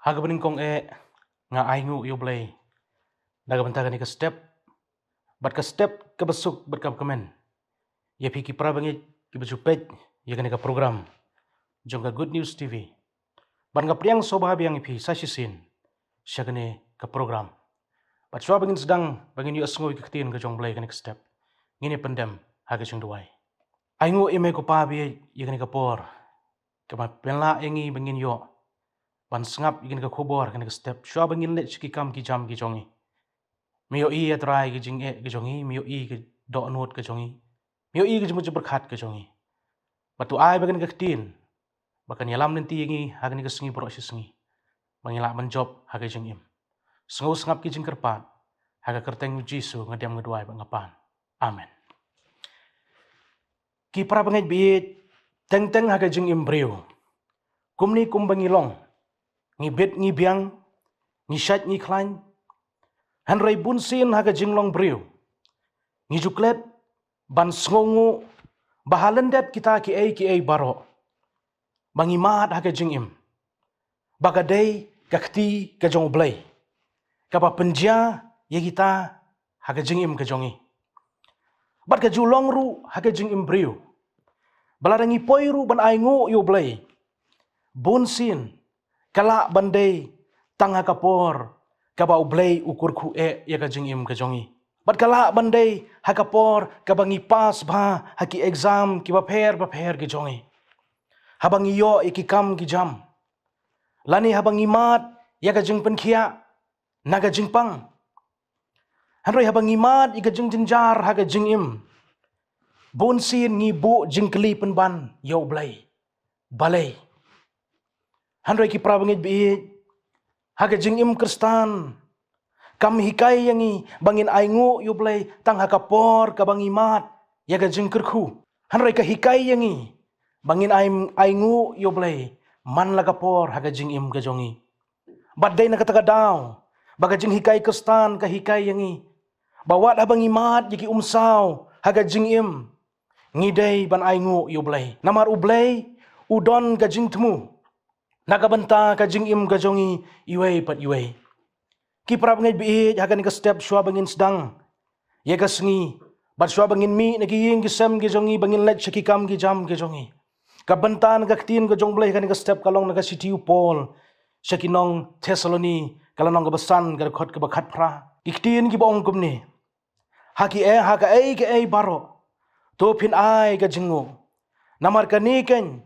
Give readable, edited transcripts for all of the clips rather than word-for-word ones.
Haga bening kong nga aingu yo blay. Daga bentaga ni ka step. Bat ka step ka basuk bat ka komen. Ya piki prabangi ki bajupet ya ka ni ka program. Jong ka Good News TV. Ban ka priang soba biang ipi sasisin. Siya ka ni ka program. Bat swa bangin sedang bangin yu asngoy ka ketin ka jong blay ka ni ka step. Ngini pendem haga jong duway. Aingu ime ko pabi ya ka ni ka por. Kama penla engi bangin yo. Ban sengap igin ka kubor kan ka step shwa bangin let ki kam ki jam ki jongi mio i atrai ki jing ki jongi mio i ki do not ki jongi mio i ki jumu berkhat ki jongi batu ai bagan ka tin bakan yalam nanti ngi hagan ka sengi pro sengi mangila menjob haga jing im sengu sengap ki jing kerpat haga kerteng jisu ngadiam ngeduai bangapan amen ki para bangai bi teng teng haga jing im breu kumni kumbangilong ngi bet ngi biang ngi shat ngi klain han rai bun sin haga jinglong briu ngi juklet ban sngongu bahalendet kita ki ai baro bangi mat haga jingim bagadai kakti ka jong blai kapa penja ye kita haga jingim ka jongi bat ka julong ru haga jingim briu balarangi poiru ban aingu yo blai bun sin kala bandai tanga kapor kaba ublay ukur ku ya ka jingim ka jongi bat kala bandai hakapor kabangi pas ba haki exam ki ba pher ki jongi habangi yo ikikam ki jam lani habangi mat ya ka jing penkhia naga jingpang hanroi habangi mat ika jing jinjar haga jingim bon sin ngi bu jingkli penban yo blay balai hanroi ki prabangit bi haga jingim kristan kam hikai yangi bangin aingu yublay tang hakapor ka bangi mat yaga jing kerku hanroi ka hikai yangi bangin aingu yublay man lagapor haga jingim ka jongi badai na kataka daw baga jing hikai kristan ka hikai yangi bawat habangi mat yaki umsaw haga jingim ngidai ban aingu yublay namar ublay udon ka jing temu nakabanta ka jing im ka jongi iway pat iway. Ki prab ngay biit hagan ka step shwa bangin sedang. Ye ka sengi bat shwa bangin mi nagiying ki sem ki jongi bangin let shaki kam ki jam ki jongi. Kabanta nagaktin ka jong blay hagan ka step kalong naga city Paul shaki nong Thessaloni kalanong ka basan ka khot ka bakhat pra. Iktin ki baong kumni. Haki haka ki baro. To pin ai ka jingo. Namar ka niken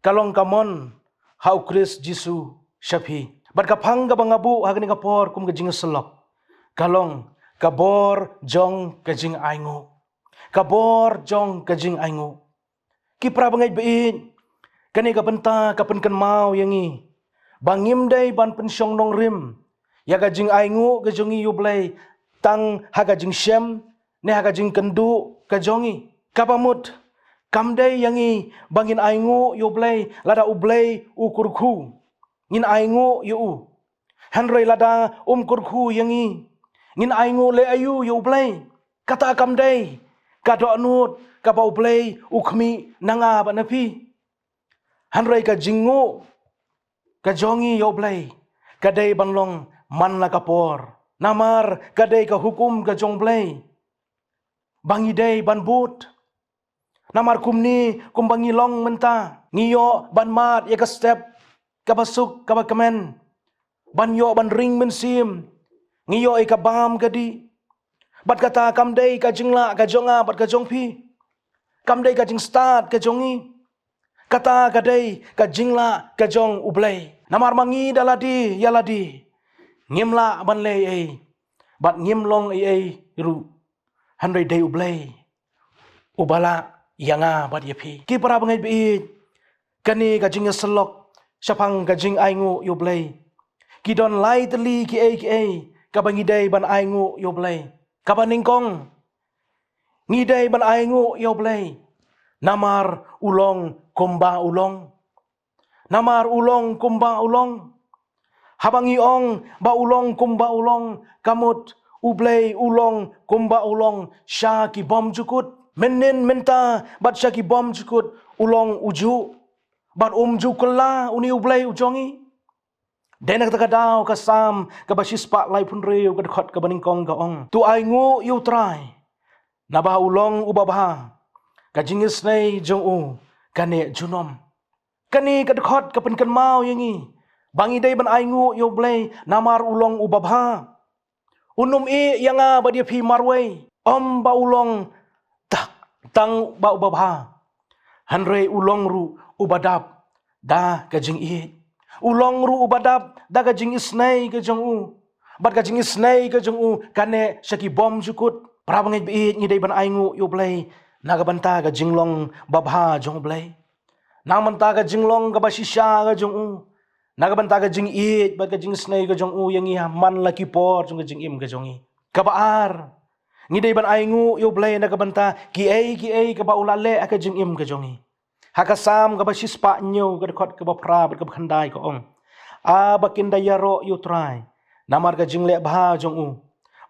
kalong kamon hau Kris Jisu Shafi. Bat kapang ka bangabu hagani kapor kum ka jing selok. Kalong kabor jong ka jing aingu. Kabor jong ka jing aingu. Ki prabangay biin. Kani ka benta ka penkan mau yangi. Bangim day ban pensyong nong rim. Ya ka jing aingu ka jongi yublay. Tang haga jing shem. Ne haga jing kendu ka jongi. Kapamut. Kamday yangi bangin aingu yublay lada ublay ukurku ngin aingu yu hanrei lada kurku yangi ngin aingu le ayu yublay kata kamday kado anut kaba ublay ukmi nanga banapi hanrei ka jingu ka jongi yublay kadai banlong man la kapor namar kadai ka hukum ka jongblay bangidai banbut namar kumni kumbangi long menta ngiyo ban mat ya ka step kabasuk kabakamen ban yo ban ring mensim ngiyo ka bam gadi bat kata kamdai ka jingla ka jonga bat ka jongpi kamdai ka jing start ka jongi kata kadai ka jingla ka jong ublay namar mangi daladi yaladi ngimla ban lei bat ngimlong ru handai dai ublay ubala yanga bat yapi ki para bangai bi kani ka jing selok syapang ka jing aingu yublay ki don lai teli ki ka bangi dai ban aingu yublay ka baningkong ngidai ban aingu yublay namar ulong kumba ulong namar ulong kumba ulong habangi ong ba ulong kumba ulong kamut ublay ulong kumba ulong sya ki bom jukut Menin menta bat syaki bom jukut ulong uju bat jukela uni ublay ujongi Denak takadaw kasam kabasis pa lai pun reu kadkhot kabaningkong gaong. Tu ai ngu yu try. Nabah ulong ubabah. Kajingis nei jong u kane junom. Kani kadkhot kapenkan mau yangi. Bangi day ban ai ngu yu blay namar ulong ubabah. Unum yang ba dia pi marway. Om ba ulong tak tang ba ubabah. Hanre ulong ru ubadap da kajing ulong ru ubadap da kajing isnai kajong u. Bat kajing isnai kajong u kane syaki bom jukut. Prabangai biit ngidai ban aingu yu blay. Nagabanta kajing long babha jong blay. Namanta kajing long kabasisya kajong u. Nagabanta kajing bat kajing isnai kajong u yang iha man laki por jong kajing kajong i. Kabaar. Ngidai ban aingu yu blay nagabanta ki kaba ulale kajing kajong i. Hakasam kabasis pa nyo kadkot kabapra kabakhandai ko ong. Bakin dayaro yu try. Namar ka jingle bha jong u.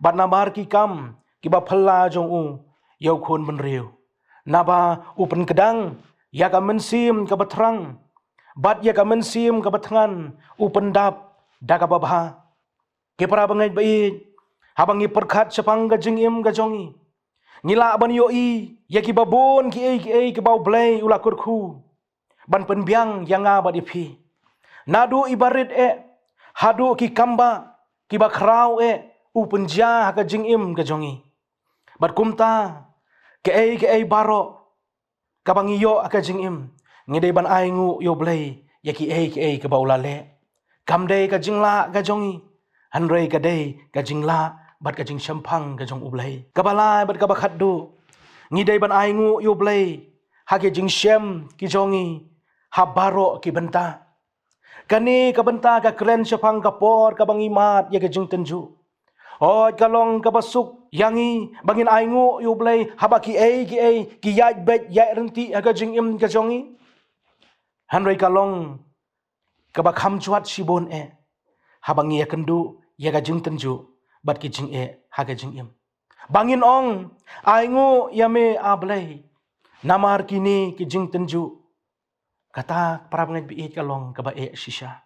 Bat namar ki kam kiba phalla jong u. Yau khon ban riu. Naba upen kedang ya ka mensim ka batrang. Bat ya ka mensim ka batngan upen dap da ka babha. Kipara bangai bait. Habangi perkhat sepang ka jingim ka jongi. Ngila ban yo ya ki babon ki bau blay ulakur khu. Ban penbiang yang ba di pi. Nadu ibarit hadu ki kamba ki bakrau upenja ka jingim ka jongi. Bat kumta ke baro kabangi yo ka jingim. Ngidai ban aingu yo blay ya ki ka bau lale. Kamdai ka jingla ka jongi. Hanrei ka dei ka jingla bat ka jing syampang ka jong ublay. Kabalai bat ka bakhaddu. Ngidai ban aingu yo blay. Hake jing syem ki jongi. Habaro ki benta. Kani ka benta ka kren syapang kapor ka bangimat ya ka jing tenju. Oj kalong ka basuk yangi bangin aingu yo blay. Haba ki yaj bet yaj renti ka jing ka jongi. Hanrei kalong ka bakham chuat sibon Habangi ya kendu ya ka jing tenju. Bat ki jing ha ka jing Bangin ong aingu yame ablay. Namar kini ki jing tenju. Kata para pengen biit kalong kabae sisya.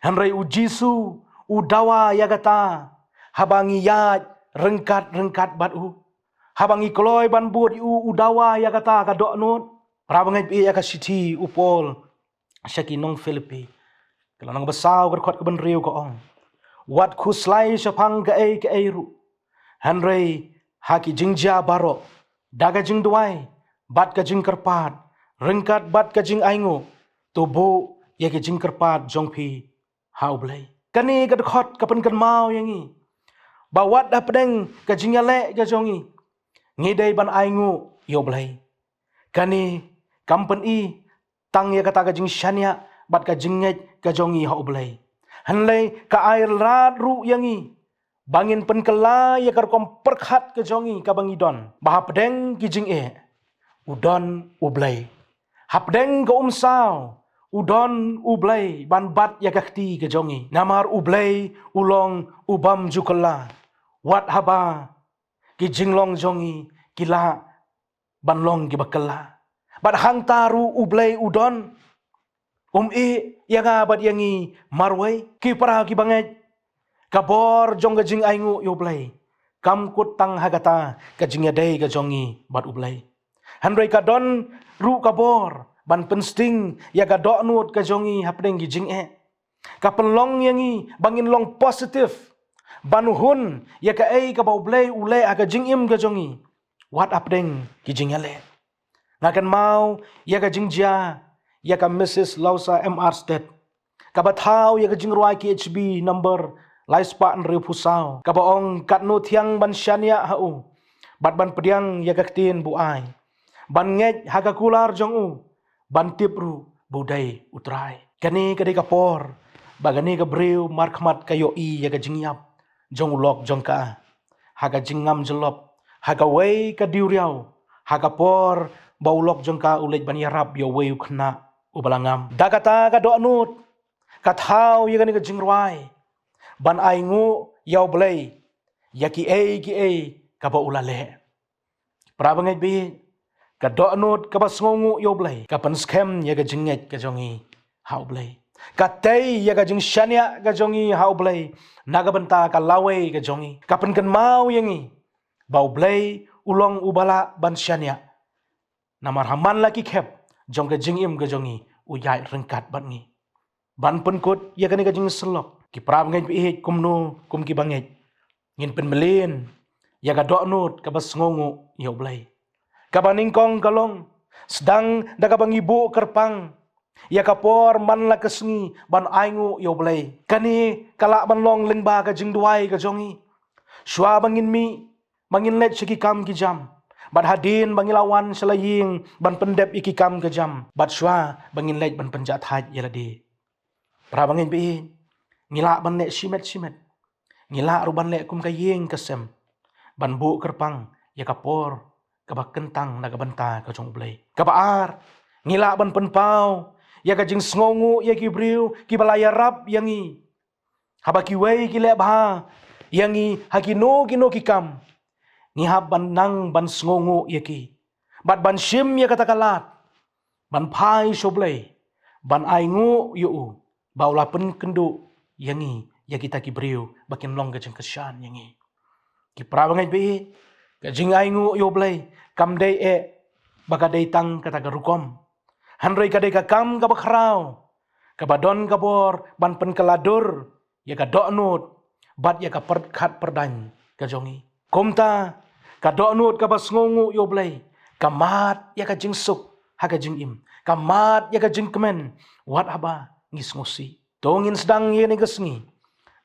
Hanrei u Jisu udawa ya kata. Habangi yat rengkat bat u. Habangi kloy ban bud u udawa ya kata ka dok nut. Para pengen biit ya ka siti upol. Syaki nong Filipi. Kalau nang besau kerkot ke ben riu ko ong. Wat kuslai syapang ke ru. Hanrei haki jingja baro. Daga jing duai. Bat ka jing kerpat. Rengkat bat ka jing aingu. Tubu ya ka jing kerpat jong pi hau blay. Kani ka dekot kapan kan mau yangi. Bawat dah pedeng ka jing yale ka jongi. Ngidai ban aingu yo blay. Kani kampen tang ya kata ka jing syanya. Bat ka jing nget ka jongi hau blay. Hanlay ka air rat ru yangi. Bangin penkela ya karkom perkhat ke jongi ka bangidon. Bahapdeng kijing udon ublay. Hapdeng ka umsaw. Udon ublay. Ban bat ya kakti ke jongi. Namar ublay ulong ubam jukala. Wat haba kijing long jongi kila banlong gibakala. Bat hang taru ublay udon. Yang abad yangi marway. Ki para ki banget. Kabor jong gajing aingu yo blay. Kam kutang hagata kajing yadai gajongi bat ublay. Hanrei kadon ru kabor. Ban pensting ya gadok nut kajongi hapdeng gijing Kapelong yangi bangin long positif. Banuhun ya ka kabau blay ulay aga jingim gajongi. Wat apdeng gijing yale. Ngakan mau ya gajing ja. Ya ka Mrs. Lausa M.R. State. Kabatau ya gajing ruai KHB number laispa nriu pusau. Kabaong katno tiang ban syania hau. Bat ban pediang ya kaktin buai. Ban nget haga kular jong u. Ban tipru budai utrai. Kani kadai kapor. Bagani ka breu markmat kayo ya gajing yap. Jong ulok jong ka. Haga jingam jelop. Haga way ka diuriau. Haga por baulok jong ka ulit ban yarap yo way ukna ubalangam. Dagata ka doanut. Kathau ya gani ka jingruai. Ban aingu yaw blay. Ya ki kaba ulale. Prabangai bi. Ka doanut kaba sngongu yaw blay. Kapan skem ya ka jinget ka jongi hau blay. Katay ya kajing syanya kajongi hau blay naga benta ka lawe kajongi kapen kan mau yangi bau blay ulong ubala ban syanya namar haman laki khep jong kajing im kajongi uyai rengkat ban ngi ban penkut ya kani kajing selok ki prab ngai pi kumno kum ki bangai ngin pen melin ya ka doknut ka bas ngongu ya blay ka baningkong kalong sedang daga bangibu kerpang ya kapor man la kesngi ban aingu yo blay kani kala ban long lengba ka jing duai ka jongi shwa bangin mi bangin let shiki kam ki jam bat hadin bangilawan selaying ban pendep iki kam ka jam bat shwa bangin let ban penjat haj yaladi pra bangin bi ngila ban let shimet ngila ruban let kum ka yeng kesem ban bu kerpang ya kapor ka bak kentang naga benta ka jong blay ka baar ngila ban penpau ya kajing sngongu ya kibriu ki balaya rap yangi habaki wei ki le bha yangi hakino kino ki kam ni hab ban nang ban sngongu ya ki bat ban shim ya kata kalat ban pai shoblei ban aingu yu baula pen kendu yangi ya kita kibriu bakin long kajing kesyan yangi ki prabangai bi kajing aingu yu blei kam dei bagadei tang kata garukom Handrai kadai ka kam ka bakrau, ka badon ka bor, ban pen kaladur, ya ka doknut, bat ya ka perkat perdany, ka jongi. Komta, ka doknut ka basngongu yo blay, ka mat ya ka jingsuk, ha ka jingim, ka mat ya ka jingkemen, wat haba ngis ngosi. Tongin sedang ye ni kesngi,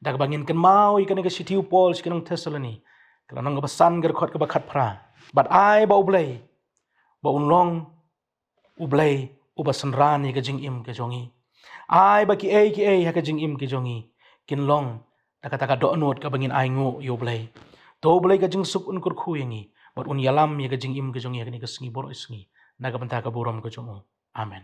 dak bangin ken mau ikan ka sitiu pol sikanong Tesaloni, kalanong ka basan gerkot ka bakat pra, bat ai ba ublay, ba unlong ublay, ubasan rani ka jing im ka jongi. Ai ba ki ai ha ka jing im ka jongi. Kinlong taka doknot ka bangin ai ngu yo blay. To blay ka jing suk un kur khu yangi. Bat un yalam ya ka jing im ka jongi ha ka ni ka sngi boro isngi. Naga banta ka buram ka jongo. Amen.